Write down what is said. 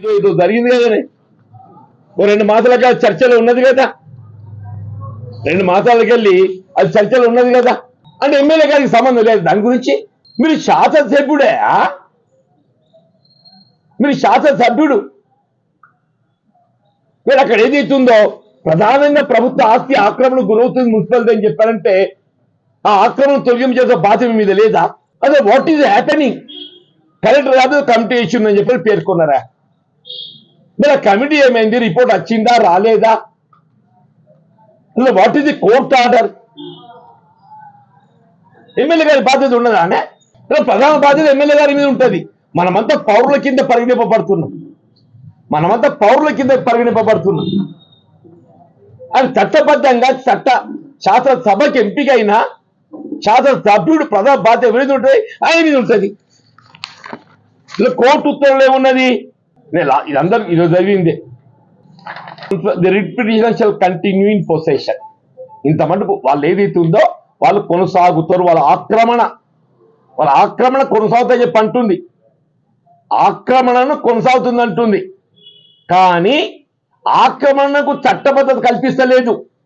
ఇది జరిగింది కదనే, ఓ 2 మాసాలకి అది చర్చలో ఉన్నది కదా, 2 మాసాలకి వెళ్ళి అది చర్చలో ఉన్నది కదా. అంటే ఎమ్మెల్యే గారికి సంబంధం లేదు దాని గురించి. మీరు శాసనసభ్యుడే, మీరు శాసనసభ్యుడు. మీరు అక్కడ ఏదైతుందో ప్రధానంగా ప్రభుత్వ ఆస్తి ఆక్రమణకు గురవుతుంది మున్సిపాలిటీ అని చెప్పారంటే ఆ ఆక్రమణ తొలగింపు చేసే బాధ్యత మీద లేదా? అదే వాట్ ఈజ్ హ్యాపెనింగ్? కలెక్టర్ కాదు కమిటీ ఇష్యూ అని చెప్పి పేర్కొన్నారా? మరి ఆ కమిటీ ఏమైంది? రిపోర్ట్ వచ్చిందా రాలేదా? What is the court order? MLA గారి బాధ్యత ఉన్నదా అనే? ప్రధాన బాధ్యత ఎమ్మెల్యే గారి మీద ఉంటుంది. మనమంతా పౌరుల కింద పరిగణింపబడుతున్నాం, మనమంతా పౌరుల కింద పరిగణింపబడుతున్నాం. అది చట్టబద్ధంగా శాసనసభకి ఎంపికైన శాసనసభ్యుడు ప్రధాన బాధ్యత మీద ఉంటుంది, ఆయన మీద ఉంటుంది. కోర్టు ఉత్తర్వులు ఏమున్నది? ఇదందరూ ఈరోజు జరిగిందే. The writ petition shall continue in possession. ఇంత మటుకు వాళ్ళు ఏదైతే ఉందో వాళ్ళు కొనసాగుతారు, వాళ్ళ ఆక్రమణ కొనసాగుతాయని చెప్పి అంటుంది, ఆక్రమణను కొనసాగుతుంది అంటుంది. కానీ ఆక్రమణకు చట్టబద్ధత కల్పిస్తలేదు.